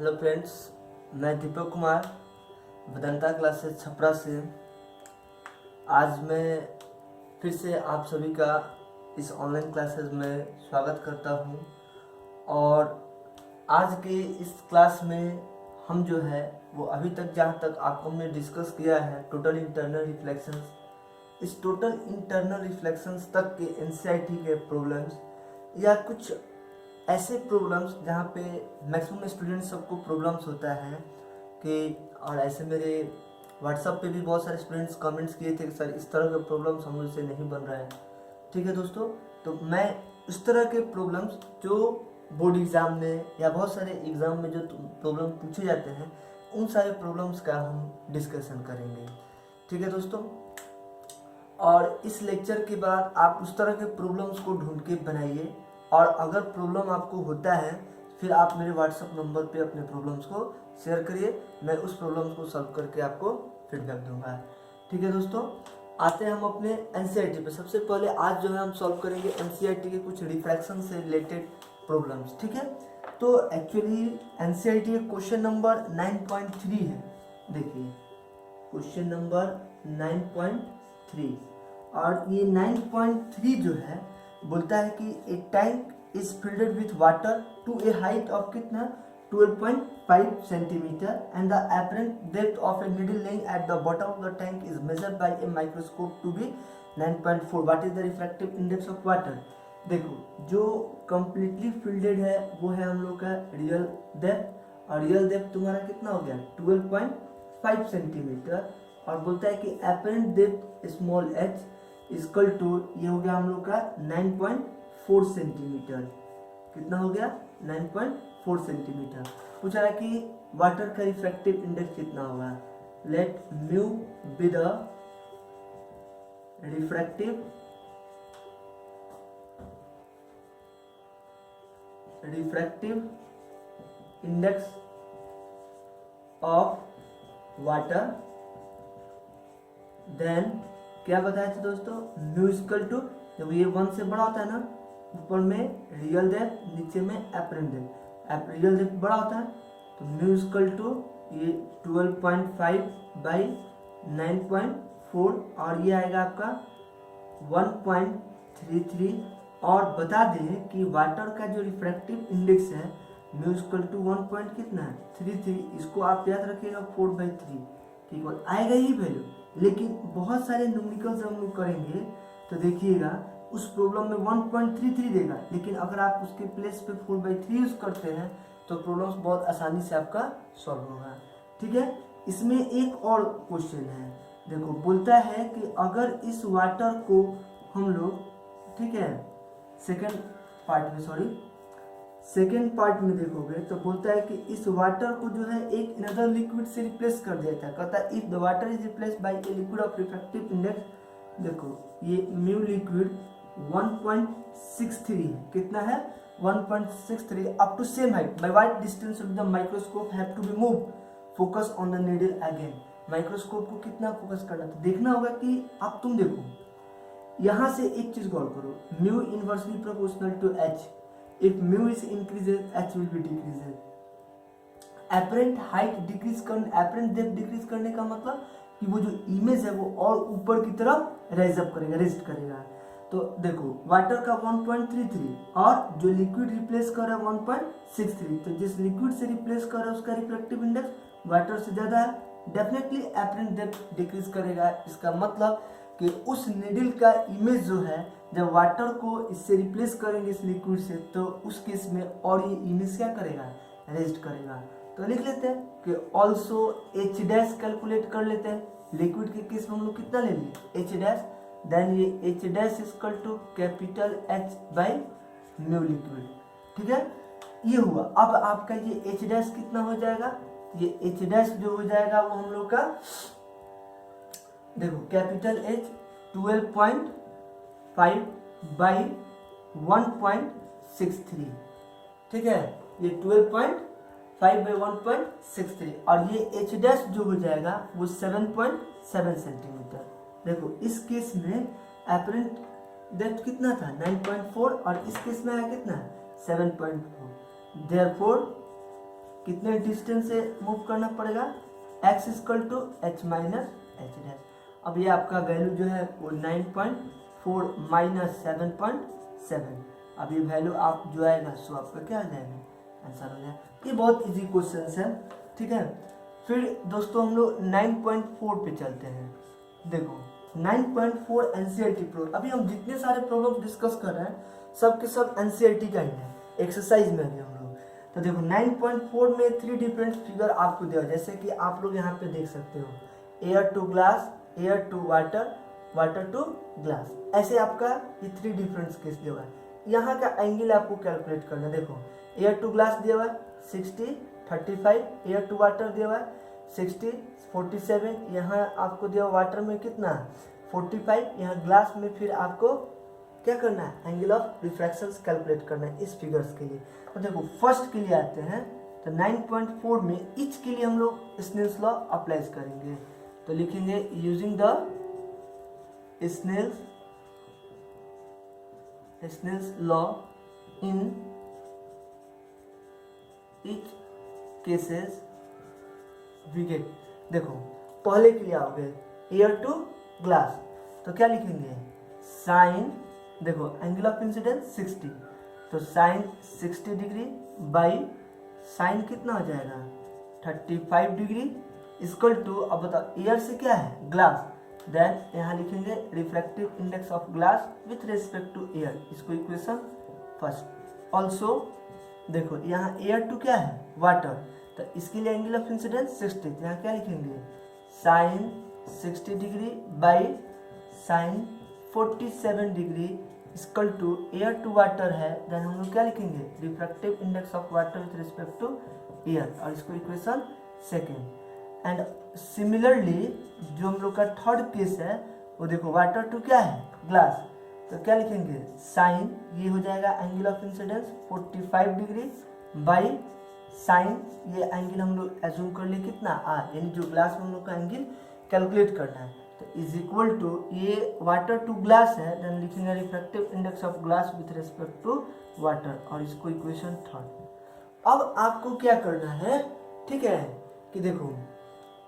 Hello friends, मैं Deepak Kumar Vedanta classes Chhapra से। आज मैं फिर से आप सभी का इस ऑनलाइन क्लासेस में स्वागत करता हूं। और आज के इस क्लास में हम जो है वो अभी तक जहां तक आपको हमने डिस्कस किया है टोटल इंटरनल रिफ्लेक्शंस, इस टोटल इंटरनल रिफ्लेक्शंस तक के एनसीईआरटी के प्रॉब्लम्स या कुछ ऐसे प्रॉब्लम्स जहाँ पे मैक्सिमम स्टूडेंट्स सबको प्रॉब्लम्स होता है कि, और ऐसे मेरे व्हाट्सएप पे भी बहुत सारे स्टूडेंट्स कमेंट्स किए थे कि सर इस तरह के प्रॉब्लम्स हम लोग से नहीं बन रहे हैं। ठीक है दोस्तों, तो मैं इस तरह के प्रॉब्लम्स जो बोर्ड एग्ज़ाम में या बहुत सारे एग्ज़ाम में जो प्रॉब्लम पूछे जाते हैं उन सारे प्रॉब्लम्स का हम डिस्कशन करेंगे। ठीक है दोस्तों, और इस लेक्चर के बाद आप उस तरह के प्रॉब्लम्स को ढूंढ के बनाइए, और अगर प्रॉब्लम आपको होता है फिर आप मेरे व्हाट्सएप नंबर पे अपने प्रॉब्लम्स को शेयर करिए, मैं उस प्रॉब्लम्स को सॉल्व करके आपको फीडबैक दूंगा। ठीक है दोस्तों, आते हैं हम अपने एनसीईआरटी पे। सबसे पहले आज जो है हम सॉल्व करेंगे एनसीईआरटी के कुछ रिफ्रैक्शन से रिलेटेड प्रॉब्लम्स। ठीक है, तो एक्चुअली एनसीईआरटी का क्वेश्चन नंबर 9.3 है। देखिए क्वेश्चन नंबर 9.3, और ये 9.3 जो है बोलता है कि a tank is filled with water to a height of कितना 12.5 centimetre and the apparent depth of a needle lying at the bottom of the tank is measured by a microscope to be 9.4। What is the refractive index of water. देखो जो completely fielded है वो है हम लोग का real depth, और real depth तुम्हारा कितना हो गया 12.5 सेंटीमीटर, और बोलता है कि apparent depth small H equal to, ये हो गया हम लोग का 9.4 सेंटीमीटर। कितना हो गया 9.4 सेंटीमीटर। पूछ रहा है कि वाटर का रिफ्रैक्टिव इंडेक्स कितना होगा। Let mu be the refractive index of water, then क्या बताया था दोस्तों, म्यू इक्वल टू, जब ये 1 से बड़ा होता है ना, ऊपर में रियल डेप्थ नीचे में एपरेंट डेप्थ, रियल डेप्थ बड़ा होता है तो म्यू इक्वल टू ये 12.5 बाई 9.4, और ये आएगा आपका 1.33। और बता दें कि वाटर का जो रिफ्रैक्टिव इंडेक्स है म्यू इक्वल टू 1 पॉइंट कितना है 33, इसको आप याद रखिएगा 4/3। ठीक है, आएगा ही वैल्यू, लेकिन बहुत सारे न्यूमेरिकल्स हम लोग करेंगे तो देखिएगा उस प्रॉब्लम में 1.33 देगा, लेकिन अगर आप उसके प्लेस पे 4/3 यूज करते हैं तो प्रॉब्लम बहुत आसानी से आपका सॉल्व होगा। ठीक है, इसमें एक और क्वेश्चन है। देखो बोलता है कि अगर इस वाटर को हम लोग, ठीक है, सेकेंड पार्ट में देखोगे तो बोलता है कि इस वाटर को जो है एक अनदर लिक्विड से रिप्लेस कर दिया था। कहता है if the water is replaced by a liquid of refractive index, देखो ये म्यू लिक्विड 1.63 है। कितना है 1.63 up to same height by what distance of the microscope have to be move, focus on the needle again. Microscope को कितना focus करना था देखना होगा कि अब तुम देखो यहां से एक चीज गौर करो, mu inversely proportional to H. If mu is increases, h will be decreases. Apparent height decrease करने, apparent depth decrease करने का मतलब कि वो जो इमेज है वो और ऊपर की तरफ रेज अप करेगा, रेस्ट करेगा। तो देखो वाटर का 1.33 और जो लिक्विड रिप्लेस कर रहा है 1.63, तो जिस लिक्विड से रिप्लेस कर रहा है उसका रिफ्रैक्टिव इंडेक्स वाटर से ज्यादा है, डेफिनेटली एपरेंट डेप्थ डिक्रीज करेगा। इसका मतलब कि उस नीडल का इमेज जो है जब वाटर को इससे रिप्लेस करेंगे इस लिक्विड से, तो उस केस में और ये इमेज क्या करेगा, रेस्ट करेगा। तो लिख लेते हैं कि ऑल्सो एच डैश कैलकुलेट कर लेते हैं। लिक्विड के केस में हम लोग कितना ले लिए एच डैश, देन ये H dash equal to capital H by mu liquid. ठीक है, ये हुआ। अब आपका ये एच डैश कितना हो जाएगा, ये एच डैश जो हो जाएगा वो हम लोग का, देखो कैपिटल एच 12.5 बाई 1.63। ठीक है, ये 12.5 बाई 1.63, और ये एच डैश जो हो जाएगा वो 7.7 सेंटीमीटर। देखो इस केस में एपरेंट डेप्थ कितना था 9.4, और इस केस में आया कितना 7.4। देयरफॉर कितने डिस्टेंस से मूव करना पड़ेगा, x equal to H minus H dash. अब ये आपका वैल्यू जो है वो 9.4 माइनस 7.7। अब ये वैल्यू आप जो आएगा सो आपका क्या आ जाएगा, आंसर हो जाएगा। ये बहुत इजी क्वेश्चन है, ठीक है। फिर दोस्तों हम लोग 9.4 पे चलते हैं। देखो 9.4 एनसीईआरटी प्रॉब्लम। अभी हम जितने सारे प्रॉब्लम डिस्कस कर रहे हैं सब के सब एनसीईआरटी का ही है, एक्सरसाइज में भी हम लोग। तो देखो 9.4 में 3 डिफरेंट फिगर आपको दिया, जैसे कि आप लोग यहाँ पे देख सकते हो, air to glass, air to water, water to glass, ऐसे आपका ये 3 डिफरेंट केस दिया हुआ है। यहाँ का एंगल आपको कैलकुलेट करना है। देखो एयर टू ग्लास दिया हुआ है 60, 35, एयर टू वाटर दिया हुआ है 60, 47, यहाँ आपको दिया हुआ वाटर में कितना 45, यहाँ ग्लास में फिर आपको क्या करना है, एंगल ऑफ रिफ्रैक्शन कैलकुलेट करना है इस फिगर्स के लिए। तो देखो फर्स्ट के लिए आते हैं, तो 9.4 में इच के लिए हम लोग स्नेल्स लॉ अप्लाई करेंगे। तो लिखेंगे using the Snell's law in each cases we get. देखो पहले के लिए आओगे एयर टू ग्लास, तो क्या लिखेंगे साइन, देखो एंगल ऑफ इंसिडेंस 60, तो साइन 60 डिग्री बाई साइन कितना हो जाएगा 35 डिग्री इक्वल टू, अब बताओ एयर से क्या है ग्लास, देन यहाँ लिखेंगे refractive index of glass with respect to air, इसको इक्वेशन फर्स्ट। ऑल्सो देखो यहाँ एयर टू क्या है वाटर, तो इसके लिए एंगल ऑफ इंसिडेंस 60, तो यहाँ क्या लिखेंगे sine 60 degree by sine 47 degree equal to air to water है, देन हम लोग क्या लिखेंगे refractive index of water with respect to air, और इसको इक्वेशन सेकेंड। एंड सिमिलरली जो हम लोग का थर्ड केस है वो देखो वाटर टू क्या है ग्लास, तो क्या लिखेंगे साइन, ये हो जाएगा angle of incidence 45 degree by sign, ये एंगल हम लोग एज्यूम कर लिए कितना आर, यानी जो ग्लास में हम लोग का एंगल कैलकुलेट करना है, तो इज इक्वल टू ये वाटर टू ग्लास है, देन लिखेंगे refractive index of glass with respect to water, और इसको इक्वेशन थर्ड। अब आपको क्या करना है, ठीक है, कि देखो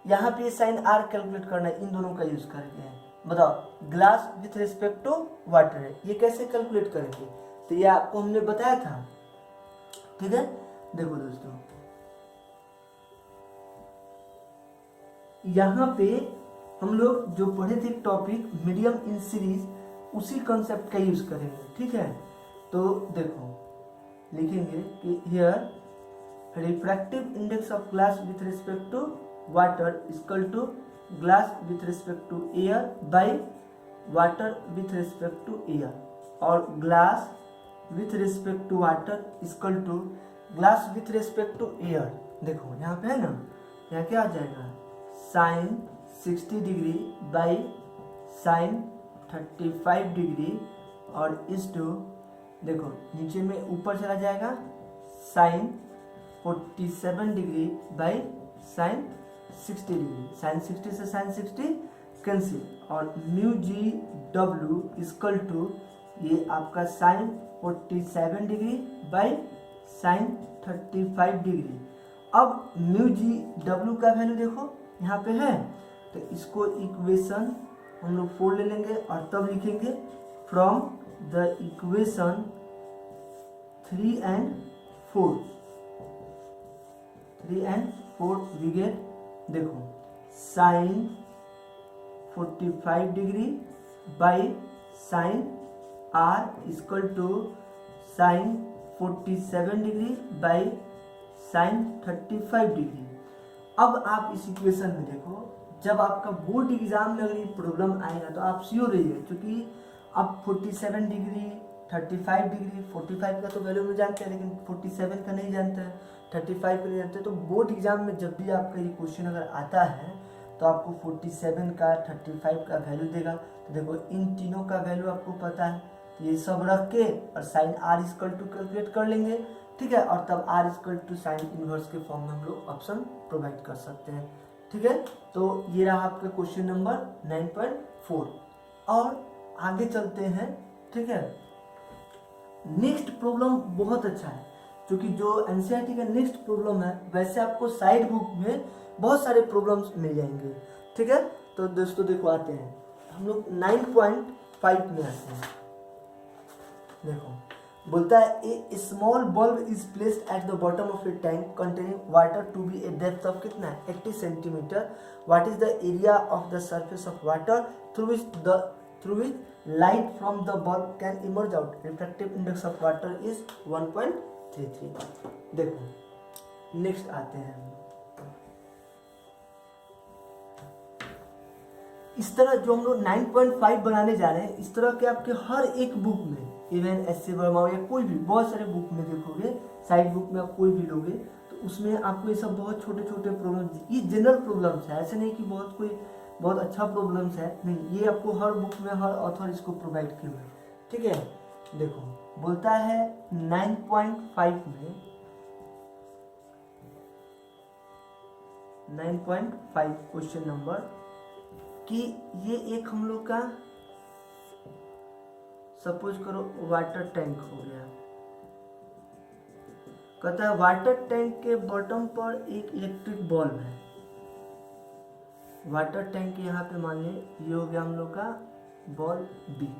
यहाँ पे साइन आर कैलकुलेट करना है इन दोनों का यूज करके। बताओ glass with respect to water है, ये कैसे कैलकुलेट करेंगे, तो ये आपको हमने बताया था, ठीक है। देखो दोस्तों यहाँ पे हम लोग जो पढ़े थे टॉपिक मीडियम इन सीरीज, उसी कॉन्सेप्ट का यूज करेंगे, ठीक है। तो देखो लिखेंगे कि here refractive index of glass with respect to water equal to glass with respect to air by water with respect to air, और glass with respect to water equal to glass with respect to air. देखो यहाँ पे है ना, यहाँ क्या आ जाएगा sine 60 degree by sine 35 degree, और इस टू देखो नीचे में ऊपर चला जाएगा sine 47 degree by sine 60 degree, sine 60 से साइन 60 कैंसिल, और mu G W equal to ये आपका sine 47 degree by sine 35 degree. अब म्यू जी डब्ल्यू का वैल्यू देखो यहाँ पे है, तो इसको इक्वेशन हम लोग 4 ले लेंगे, और तब लिखेंगे from the equation 3 and 4 we get, देखो sine 45 degree by sine are equal to sine 47 degree by sine 35 degree. अब आप इस इक्वेशन में देखो, जब आपका बोर्ड एग्जाम में अगर ये प्रॉब्लम आएगा तो आप श्योर रहिए, क्योंकि आप 47 डिग्री 35 डिग्री 45 का तो वैल्यू में जानते हैं, लेकिन 47 का नहीं जानते हैं, 35 का नहीं जानते हैं। तो बोर्ड एग्जाम में जब भी आपका ये क्वेश्चन अगर आता है तो आपको 47 का 35 का वैल्यू देगा। तो देखो इन तीनों का वैल्यू आपको पता है, तो ये सब रख के और sine are equal to calculate कर लेंगे, ठीक है, और तब R equal to sine inverse के फॉर्म में हम लोग ऑप्शन प्रोवाइड कर सकते हैं, ठीक है। तो ये रहा आपका क्वेश्चन नंबर 9.4, और आगे चलते हैं, ठीक है। नेक्स्ट प्रॉब्लम बहुत अच्छा है, क्योंकि जो एनसीईआरटी का नेक्स्ट प्रॉब्लम है वैसे आपको साइड बुक में बहुत सारे प्रॉब्लम्स मिल जाएंगे। ठीक है, तो दोस्तों देखो आते हैं हम लोग 9.5 में आते हैं। देखो बोलता है a small bulb is placed at the bottom of a tank containing water to be a depth of कितना है 80 centimetre. What is the area of the surface of water through which light from the bulb can emerge out. Refractive index of water is 1.33। देखो next आते हैं, इस तरह जो हम लोग 9.5 बनाने जा रहे हैं इस तरह के आपके हर एक बुक में, इवन एससी वर्मा या कोई भी बहुत सारे बुक में देखोगे, साइड बुक में आप कोई भी लोगे तो उसमें आपको ये सब बहुत छोटे छोटे प्रॉब्लम्स, ये जनरल प्रॉब्लम्स है, ऐसे नहीं कि बहुत अच्छा प्रॉब्लम्स है, नहीं, ये आपको हर बुक में हर ऑथर इसको प्रोवाइड किए हुए। ठीक है, देखो बोलता है 9.5 में 9.5 क्वेश्चन नंबर कि ये एक हम लोग का सपोज करो वाटर टैंक हो गया। कहता है वाटर टैंक के बॉटम पर एक इलेक्ट्रिक बल्ब है। वाटर टैंक यहाँ पे मान लें ये हो गया हम लोग का बल्ब बी।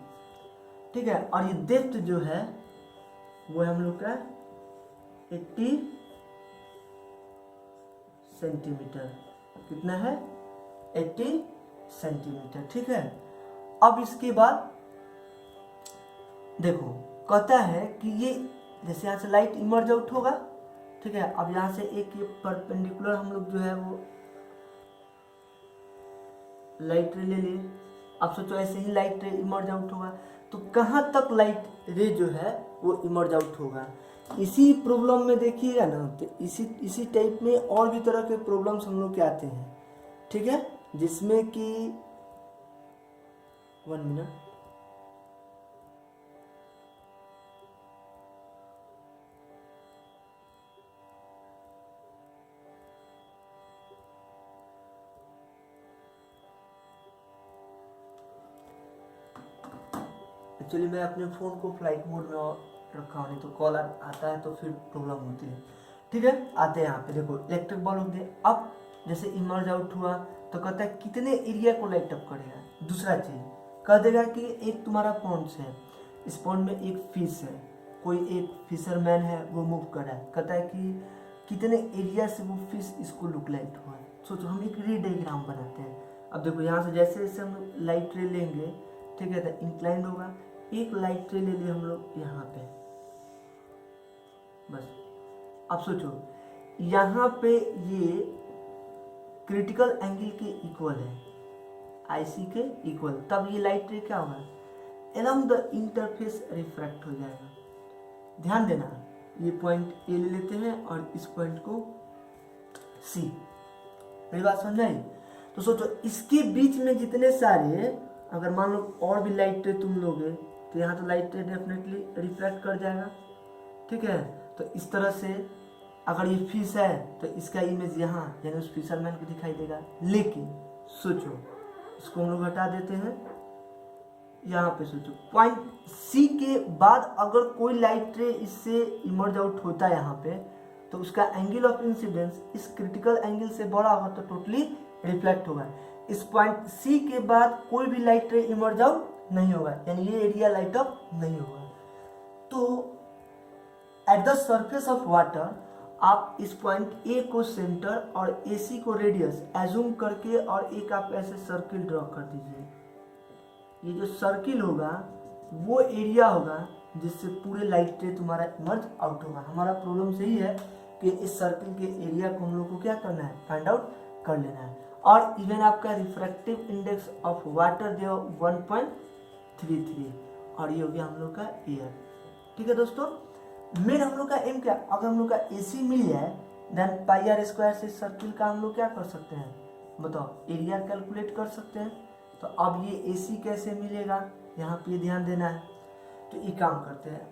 ठीक है, और ये डेप्थ जो है वो हम लोग का 80 सेंटीमीटर। कितना है 80 सेंटीमीटर। ठीक है, अब इसके बाद देखो कहता है कि ये जैसे यहाँ से लाइट इमर्ज आउट होगा। ठीक है, अब यहाँ से एक ये परपेंडिकुलर हम लोग जो है वो लाइट रे ले लिए। अब सोचो ऐसे ही लाइट रे इमर्ज आउट होगा तो कहाँ तक लाइट रे जो है वो इमर्ज आउट होगा। इसी प्रॉब्लम में देखिएगा ना तो इसी टाइप में और भी तरह के प्रॉब्लम्स हम लोग के आते हैं। ठीक है, जिसमें कि 1 मिनट, एक्चुअली मैं अपने फ़ोन को फ्लाइट मोड में रखा हूँ, नहीं तो कॉल आता है तो फिर प्रॉब्लम होती है। ठीक है, आते हैं यहाँ पे देखो इलेक्ट्रिक बल्ब दे। अब जैसे इमर्ज आउट हुआ तो कहता है कितने एरिया को लाइट अप करेगा। दूसरा चीज कह देगा कि एक तुम्हारा पॉन्ड्स है, इस पॉन्ड में एक फिश है, कोई एक फिशरमैन है वो मूव कर रहा है। कहता है कि कितने एरिया से वो फिश इसको लुक लाइट हुआ है। सोचो हम एक रे डायग्राम बनाते हैं। अब देखो यहाँ से जैसे जैसे हम लाइट रे लेंगे, ठीक है, तो इंक्लाइंड होगा। एक लाइट रे ले लिए हम लोग यहाँ पे, बस। अब सोचो यहाँ पे ये क्रिटिकल एंगल के इक्वल है, आईसी के इक्वल, तब ये लाइट रे क्या होगा अलोंग द इंटरफेस रिफ्रैक्ट हो जाएगा। ध्यान देना, ये पॉइंट ए ले लेते हैं और इस पॉइंट को सी। मेरी बात समझ आई? तो सोचो इसके बीच में जितने सारे, अगर मान लो और भी लाइट रे तुम लोगे तो यहाँ तो लाइट रे डेफिनेटली रिफ्रैक्ट कर जाएगा। ठीक है, तो इस तरह से अगर ये फिश है तो इसका इमेज यहाँ यानी उस फिशरमैन को दिखाई देगा। लेकिन सोचो इसको हम लोग हटा देते हैं, यहाँ पे सोचो पॉइंट सी के बाद अगर कोई लाइट रे इससे इमर्ज आउट होता है यहाँ पे तो उसका एंगल ऑफ इंसिडेंस इस क्रिटिकल एंगल से बड़ा होगा तो टोटली रिफ्लेक्ट होगा। इस पॉइंट सी के बाद कोई भी लाइट रे इमर्ज आउट नहीं होगा, यानी ये एरिया लाइट अप नहीं होगा। तो at the surface of water आप इस पॉइंट ए को सेंटर और ए सी को रेडियस एज्यूम करके और एक आप ऐसे सर्किल ड्रॉ कर दीजिए। ये जो सर्किल होगा वो एरिया होगा जिससे पूरे लाइट रे तुम्हारा इमर्ज आउट होगा। हमारा प्रॉब्लम सही है कि इस सर्किल के एरिया को हम लोग को क्या करना है, फाइंड आउट कर लेना है। और इवन आपका रिफ्रैक्टिव इंडेक्स ऑफ वाटर जो 1.33 और ये हो गया हम लोग का एयर। ठीक है दोस्तों, मेन हम लोग का एम क्या, अगर हम लोग का एसी मिल जाए देन पाई आर स्क्वायर से सर्किल का हम लोग क्या कर सकते हैं, बताओ, एरिया कैलकुलेट कर सकते हैं। तो अब ये एसी कैसे मिलेगा, यहाँ पे ध्यान देना है। तो ये काम करते हैं,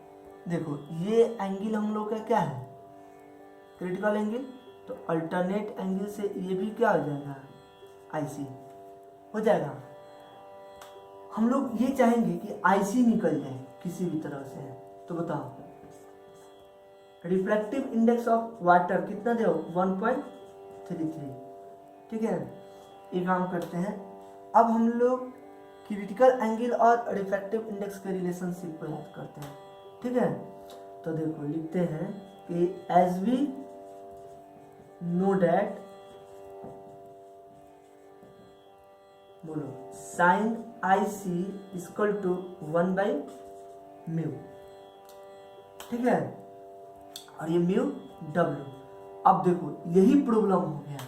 देखो ये एंगल हम लोग का क्या है, क्रिटिकल एंगल, तो अल्टरनेट एंगल से ये भी क्या हो जाएगा, आईसी हो जाएगा। हम लोग ये चाहेंगे कि आईसी निकल जाए किसी भी तरह से, तो बताओ रिफ्रैक्टिव इंडेक्स ऑफ वाटर कितना दे 1.33। ठीक है, ये काम करते हैं। अब हम लोग क्रिटिकल एंगल और रिफ्रैक्टिव इंडेक्स के रिलेशनशिप को याद करते हैं। ठीक है, तो देखो लिखते हैं कि एज वी नो डैट, बोलो sine I C equal to 1/μ। ठीक है, और ये म्यू डब्ल्यू। अब देखो यही प्रॉब्लम हो गया,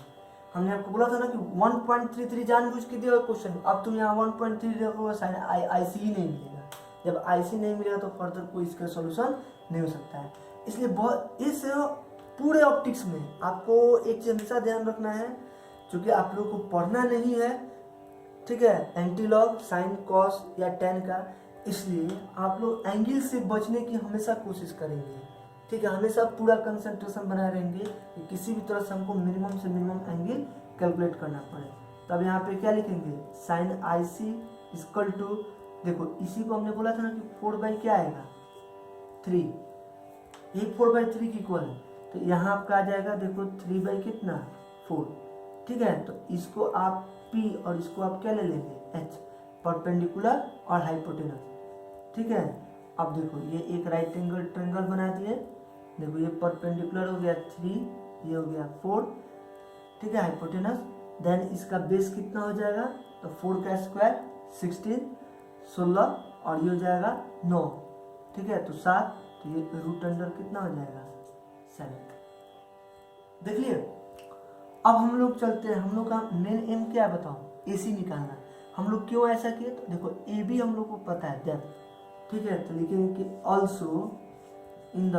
हमने आपको बोला था ना कि 1.33 जानबूझ के दिया क्वेश्चन। अब तुम यहाँ 1.3 रखोगे, साइन आई सी ही नहीं मिलेगा। जब आई सी नहीं मिलेगा तो फर्दर कोई इसका सोल्यूशन नहीं हो सकता है। इसलिए बहुत इस पूरे ऑप्टिक्स में आपको एक चीज हमेशा ध्यान रखना है, क्योंकि आप लोग को पढ़ना नहीं है। ठीक है, एंटीलॉग साइन कॉस या टेन का, इसलिए आप लोग एंगल से बचने की हमेशा कोशिश करेंगे। ठीक है, हमेशा पूरा कंसंट्रेशन बनाए रहेंगे कि किसी भी तरह से हमको मिनिमम से मिनिमम एंगल कैलकुलेट करना पड़े। तब यहाँ पे क्या लिखेंगे, sine I C equal to, देखो इसी को हमने बोला था ना कि 4 क्या आएगा 3, ये 4/3 की इक्वल है। तो यहाँ आपका आ जाएगा देखो 3 कितना 4। ठीक है, तो इसको आप P और इसको आप क्या ले लेंगे H, परपेंडिकुलर और हाइपोटेनस। ठीक है, अब देखो ये एक राइट एंगल ट्रायंगल बना दिए। देखो ये परपेंडिकुलर हो गया 3, ये हो गया 4। ठीक है, हाइपोटेनस। देन इसका बेस कितना हो जाएगा, तो 4 का स्क्वायर 16, 16 और ये हो जाएगा 9। ठीक है, तो 7, तो ये रूट अंडर कितना हो जाएगा 7। देख लिए। अब हम लोग चलते हैं, हम लोग का मेन एम क्या है बताओ, AC निकालना। हम लोग क्यों ऐसा किए, तो देखो AB हम लोग को पता है डेप्थ। ठीक है, तो लिखेंगे कि also in the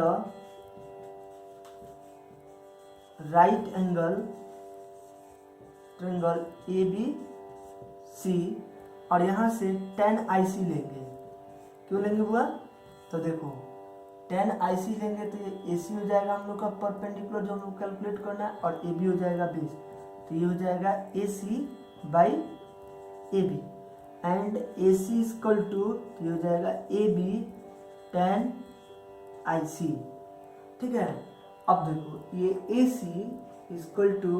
right angle triangle ABC, और यहां से tan IC लेंगे। क्यों लेंगे बुआ, तो देखो tan IC लेंगे तो ये AC हो जाएगा हम लोग का परपेंडिकुलर जो हम लोग कैलकुलेट करना है, और AB हो जाएगा बेस। तो ये हो जाएगा AC/AB, and AC equal to, ये हो जाएगा AB tan IC। ठीक है, अब देखो ये AC इक्वल टू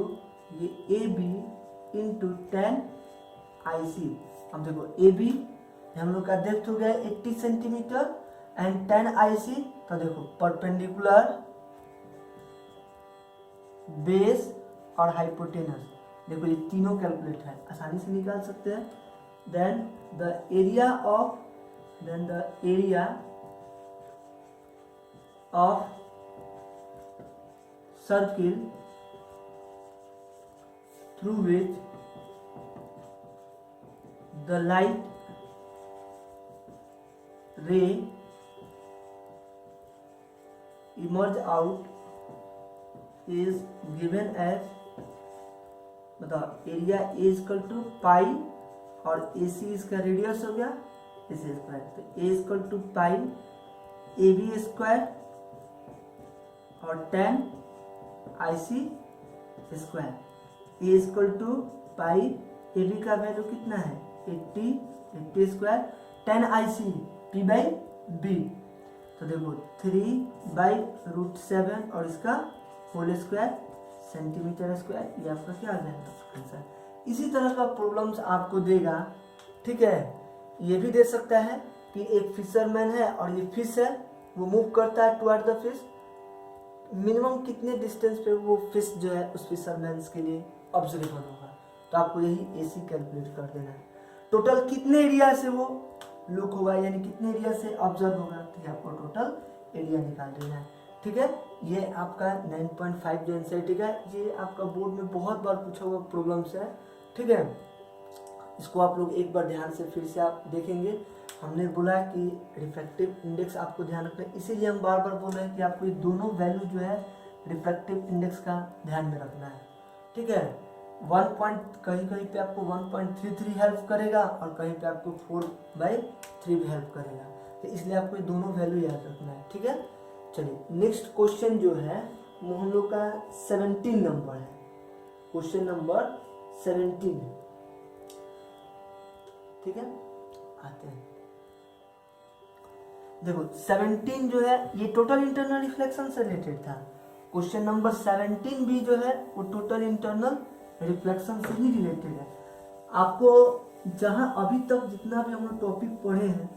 ये AB इंटू tan IC। अब देखो AB हम लोग का डेप्थ हो गया 80 सेंटीमीटर, एंड tan IC, तो देखो परपेंडिकुलर, बेस और हाइपोटेनस, देखो ये तीनों कैलकुलेट है, आसानी से निकाल सकते हैं। Then the area of circle through which the light ray emerge out is given as, बताओ area A equal to pi, और AC इसका रेडियस हो गया AC स्क्वायर, तो A equal to pi AB square और tan IC square. A equal to pi, AB का value कितना है 80 स्क्वायर, tan IC P/B, तो देखो 3/√7 और इसका होल स्क्वायर सेंटीमीटर स्क्वायर। ये आपका क्या आ जाएगा आंसर। इसी तरह का प्रॉब्लम्स आपको देगा। ठीक है, ये भी दे सकता है कि एक फिशरमैन है और ये फिश है, वो मूव करता है टुवर्ड द फिश, मिनिमम कितने डिस्टेंस पे वो फिश जो है उस फिशरमैन के लिए ऑब्जर्वेबल होगा। तो आपको यही AC कैलकुलेट कर देना है। टोटल कितने एरिया से वो लुक होगा, यानी कितने एरिया से ऑब्जर्व होगा, तो आपको टोटल एरिया निकाल देना है। ठीक है, ये आपका 9.5 जो एनसीईआरटी का है, ये आपका बोर्ड में बहुत बार पूछा हुआ प्रॉब्लम्स है। ठीक है, इसको आप लोग एक बार ध्यान से फिर से आप देखेंगे। हमने बोला कि रिफ्रैक्टिव इंडेक्स आपको ध्यान रखना है, इसीलिए हम बार बार बोल रहे हैं कि आपको ये दोनों वैल्यू जो है रिफ्रैक्टिव इंडेक्स का ध्यान में रखना है। ठीक है, कहीं कहीं पे आपको 1.33 हेल्प करेगा और कहीं पे आपको 4/3 भी हेल्प करेगा, तो इसलिए आपको ये दोनों वैल्यू याद रखना है। ठीक है, चलिए नेक्स्ट क्वेश्चन जो है वो हम लोग का 17 नंबर है, क्वेश्चन नंबर 17 है। ठीक है, आते हैं। देखो 17 जो है ये टोटल इंटरनल रिफ्लेक्शन से रिलेटेड था। क्वेश्चन नंबर 17 भी जो है वो टोटल इंटरनल रिफ्लेक्शन से ही रिलेटेड है। आपको जहां अभी तक जितना भी हम लोग टॉपिक पढ़े हैं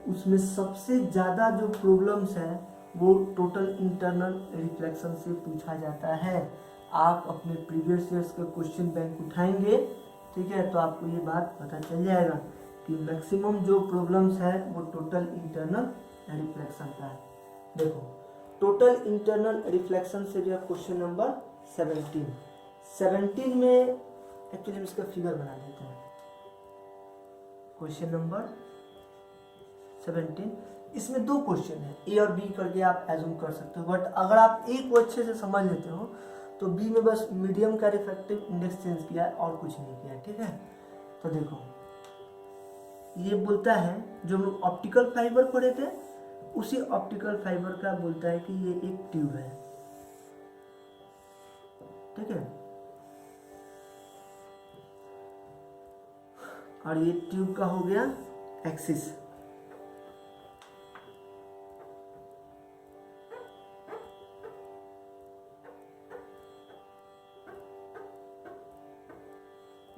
उसमें सबसे ज़्यादा जो प्रॉब्लम्स है वो टोटल इंटरनल रिफ्लेक्शन से पूछा जाता है। आप अपने प्रीवियस ईयर्स के क्वेश्चन बैंक उठाएंगे, ठीक है, तो आपको ये बात पता चल जाएगा कि मैक्सिमम जो प्रॉब्लम्स है वो टोटल इंटरनल रिफ्लेक्शन का है। देखो टोटल इंटरनल रिफ्लेक्शन से जो है क्वेश्चन नंबर 17 में एक्चुअली हम इसका फिगर बना देते हैं। क्वेश्चन नंबर 17 इसमें दो क्वेश्चन है, ए और बी करके आप एज्यूम कर सकते हो, बट अगर आप ए को अच्छे से समझ लेते हो तो बी में बस मीडियम का रिफ्रैक्टिव इंडेक्स चेंज किया है और कुछ नहीं किया है, ठीक है। तो देखो ये बोलता है जो हम लोग ऑप्टिकल फाइबर पढ़े थे उसी ऑप्टिकल फाइबर का बोलता है कि ये एक ट्यूब है, ठीक है, और ये ट्यूब का हो गया एक्सिस।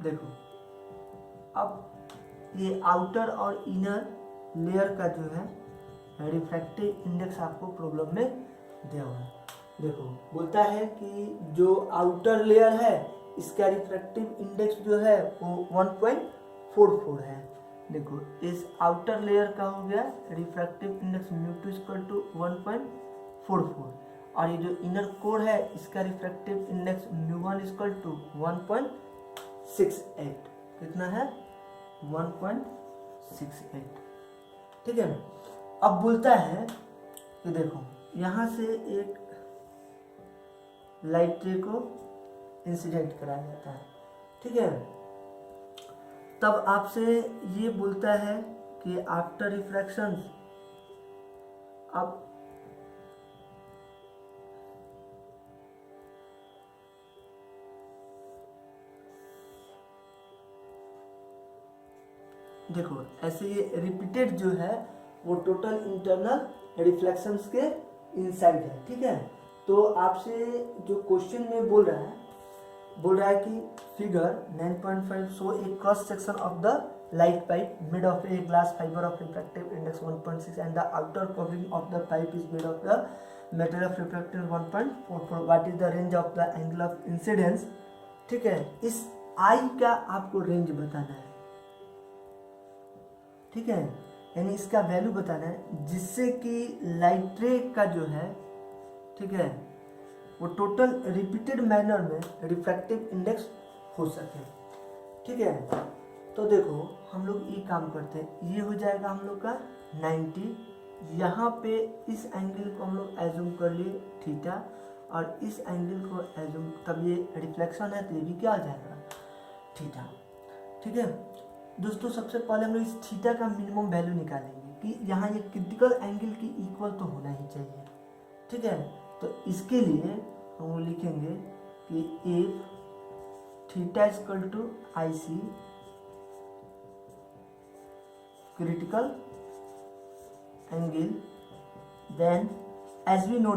देखो अब ये आउटर और इनर लेयर का जो है रिफ्रैक्टिव इंडेक्स आपको प्रॉब्लम में दिया हुआ है। देखो बोलता है कि जो आउटर लेयर है इसका रिफ्रैक्टिव इंडेक्स जो है वो 1.44 है। देखो इस आउटर लेयर का हो गया रिफ्रैक्टिव इंडेक्स μ2 = 1.44 और ये जो इनर कोर है इसका रिफ्रैक्टिव इंडेक्स μ1 = 1.68। कितना है? 1.68, ठीक है। अब बोलता है कि देखो यहाँ से एक लाइट रे को इंसिडेंट कराया जाता है, ठीक है। तब आपसे ये बोलता है कि आफ्टर रिफ्रैक्शन अब देखो ऐसे ये रिपीटेड जो है वो टोटल इंटरनल रिफ्लेक्शंस के इनसाइड है, ठीक है। तो आपसे जो क्वेश्चन में बोल रहा है कि figure 9.5 show A cross section of the light pipe made of a glass fibre of refractive index 1.6 and the outer covering of the pipe is made of the material of refractive 1.44। What is the range of the angle of incidence, ठीक है। इस आई का आपको range बताना है, ठीक है, यानी इसका वैल्यू बताना है जिससे कि लाइट रे का जो है, ठीक है, वो टोटल रिपीटेड मैनर में रिफ्रैक्टिव इंडेक्स हो सके, ठीक है। तो देखो हम लोग ये काम करते हैं, ये हो जाएगा हम लोग का 90, यहाँ पे इस एंगल को हम लोग एज्यूम कर लिए थीटा और इस एंगल को एज्यूम, तब ये रिफ्लेक्शन है तो ये भी क्या आ जाएगा थीटा, ठीक है। दोस्तों सबसे पहले हम लोग इस थीटा का मिनिमम वैल्यू निकालेंगे कि यहाँ ये क्रिटिकल एंगल की इक्वल तो होना ही चाहिए, ठीक है। तो इसके लिए हम लिखेंगे कि if theta = IC critical angle, then as we know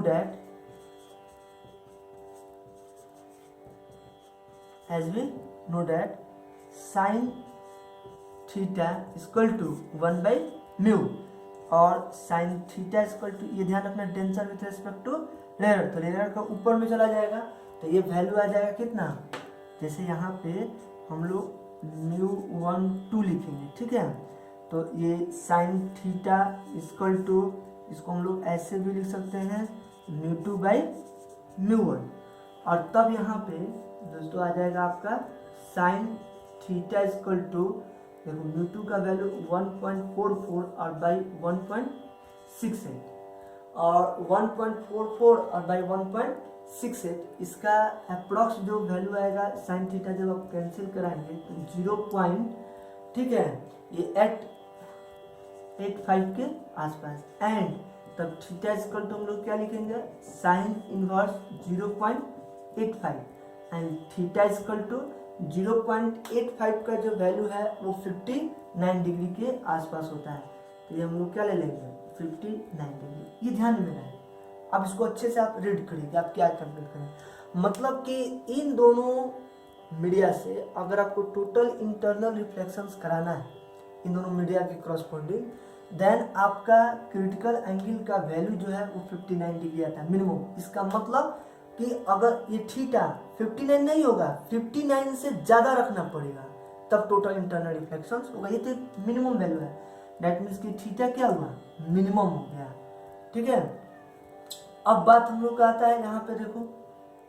that sin theta = 1/μ और sin थीटा = ये ध्यान रखना tensor with respect to layer, तो लेयर का ऊपर में चला जाएगा तो ये वैल्यू आ जाएगा कितना, जैसे यहाँ पे हम लोग μ12 लिखेंगे, ठीक है। तो ये sin थीटा = इसको हम लोग ऐसे भी लिख सकते हैं μ2/μ1 और तब यहाँ पे दोस्तों आ जाएगा आपका sin थीटा = देखो μ2 का वैल्यू 1.44 और बाई 1.68 और 1.44 और बाई 1.68 इसका अप्रॉक्स जो वैल्यू आएगा sin थीटा जब आप कैंसिल कराएंगे तो 0. ठीक है, ये 885 के आसपास एंड तब थीटा इक्वल टू हम लोग क्या लिखेंगे sin inverse 0.85 and theta equal to 0.85 का जो वैल्यू है वो 59 डिग्री के आसपास होता है, तो ये हम लोग क्या ले लेंगे 59 डिग्री। ये ध्यान में रहे। अब इसको अच्छे से आप रीड करिए आप क्या कैलकुलेट करें। मतलब कि इन दोनों मीडिया से अगर आपको टोटल इंटरनल रिफ्लेक्शंस कराना है इन दोनों मीडिया के क्रॉसपोंडिंग, देन आपका क्रिटिकल एंगल का वैल्यू जो है वो 59 डिग्री आता है मिनिमम। इसका मतलब कि अगर ये थीटा 59 नहीं होगा, 59 से ज़्यादा रखना पड़ेगा तब टोटल इंटरनल रिफ्लेक्शंस होगा। ये तो मिनिमम वैल्यू है। दैट मीन्स कि थीटा क्या हुआ, मिनिमम हो गया। ठीक है, अब बात हम लोग का आता है यहाँ पे देखो,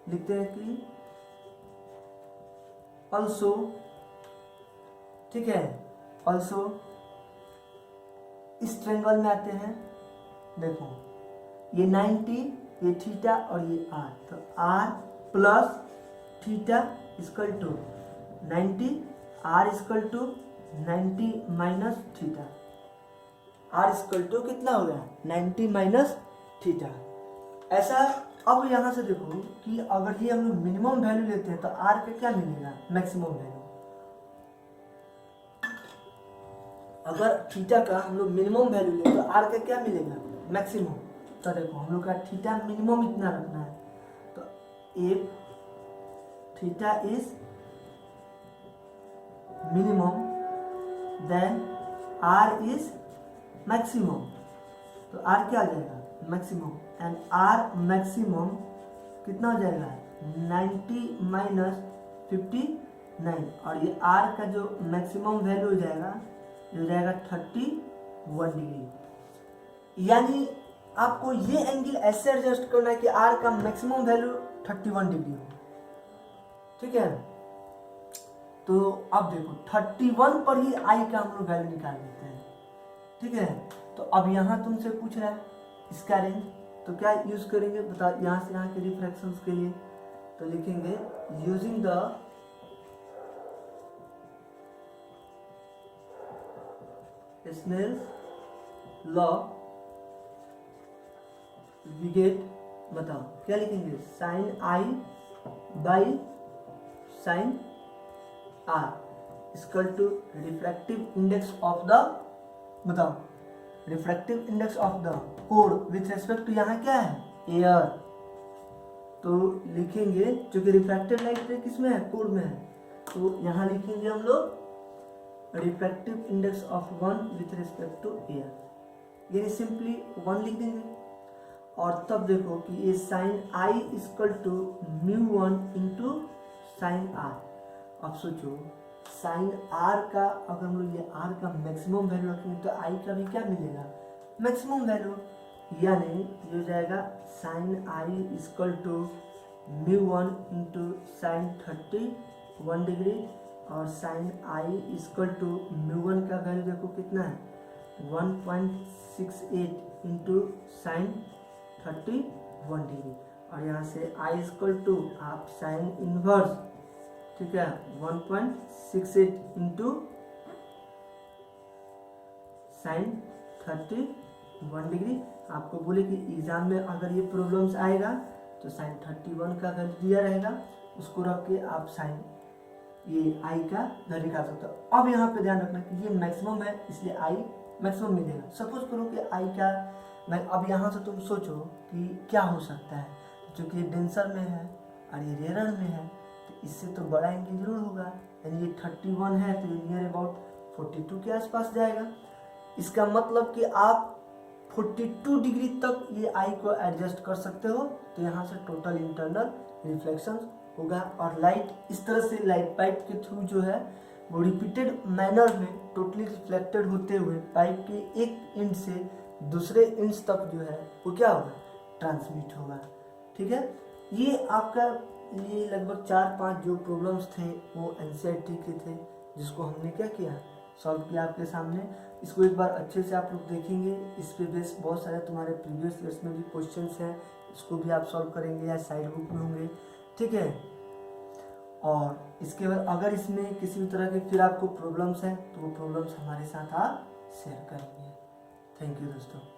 लिखते हैं कि ऑल्सो, ठीक है, ऑल्सो इस ट्रायंगल में आते हैं। देखो ये 90, ये थीटा और ये आर, तो R plus theta equal to 90, R equal to 90 minus theta. R equal to कितना हो गया, 90 माइनस थीटा। ऐसा अब यहाँ से देखो कि अगर ये हम लोग मिनिमम वैल्यू लेते हैं तो आर का क्या मिलेगा, मैक्सिमम वैल्यू। अगर थीटा का हम लोग मिनिमम वैल्यू लें तो आर का क्या मिलेगा, मैक्सिमम। तो देखो हम लोग का थीटा मिनिमम इतना रखना है, तो if theta is minimum then R is maximum. तो आर क्या आ जाएगा, मैक्सिमम। एंड आर मैक्सिमम कितना हो जाएगा, 90 माइनस 59, और ये आर का जो मैक्सिमम वैल्यू हो जाएगा ये हो जाएगा 31 डिग्री। यानी आपको ये एंगल ऐसे एडजस्ट करना है कि आर का मैक्सिमम वैल्यू 31 डिग्री हो। ठीक है, तो अब देखो 31 पर ही आई का हम लोग वैल्यू निकाल लेते हैं। ठीक है, तो अब यहाँ तुमसे पूछ रहा है इसका रेंज, तो क्या यूज करेंगे बता, यहाँ से यहाँ के रिफ्रैक्शंस के लिए तो लिखेंगे using the Snell's law we get, बताओ क्या लिखेंगे, sine i by sine are equal to refractive index of the, बताओ refractive index of the code with respect to यहाँ क्या है, एयर। तो लिखेंगे क्योंकि रिफ्रैक्टेड लाइट किस में है, कोड में है, तो यहाँ लिखेंगे हम लोग refractive index of 1 with respect to air, यानी सिंपली 1 लिख देंगे। और तब देखो कि ये sine i equal to μ1 into sine r. अब सोचो साइन आर का अगर हम लोग ये आर का मैक्सिमम वैल्यू रखेंगे तो आई का भी क्या मिलेगा, मैक्सिमम वैल्यू, यानी ये हो जाएगा sine i equal to μ1 into sine 31 degree, और साइन आई इक्वल टू μ1 का वैल्यू देखो कितना है 1.68 इंटू साइन 31 डिग्री, और यहाँ से आई इक्वल टू आप साइन इनवर्स, ठीक है 1.68 इंटू साइन 31 डिग्री। आपको बोले कि एग्जाम में अगर ये प्रॉब्लम्स आएगा तो साइन 31 का वैल्यू दिया रहेगा, उसको रख के आप साइन ये आई का वैल्यू निकाल सकते हो। अब यहाँ पे ध्यान रखना कि ये मैक्सिमम है इसलिए आई मैक्सिमम मिलेगा। सपोज करो कि आई का मैं, अब यहाँ से तुम सोचो कि क्या हो सकता है, क्योंकि ये डेंसर में है और ये रेयर में है तो इससे तो बड़ा एंगल जरूर होगा, यानी ये 31 है तो ये नियर अबाउट 42 के आसपास जाएगा। इसका मतलब कि आप 42 डिग्री तक ये आई को एडजस्ट कर सकते हो, तो यहाँ से टोटल इंटरनल रिफ्लेक्शन होगा। और लाइट इस तरह से लाइट पाइप के थ्रू जो है वो रिपीटेड मैनर में टोटली रिफ्लेक्टेड होते हुए पाइप के एक एंड से दूसरे एंड्स तक जो है वो क्या होगा, ट्रांसमिट होगा। ठीक है, ये आपका ये लगभग 4-5 जो प्रॉब्लम्स थे वो एनसीईआरटी के थे, जिसको हमने क्या किया, सॉल्व किया आपके सामने। इसको एक बार अच्छे से आप लोग देखेंगे, इस पे बेस बहुत सारे तुम्हारे प्रीवियस ईयर्स में भी क्वेश्चंस हैं, इसको भी आप सॉल्व करेंगे या साइड बुक में होंगे। ठीक है, और इसके बाद अगर इसमें किसी भी तरह के फिर आपको प्रॉब्लम्स हैं तो वो प्रॉब्लम्स हमारे साथ आप शेयर करेंगे। थैंक यू दोस्तों।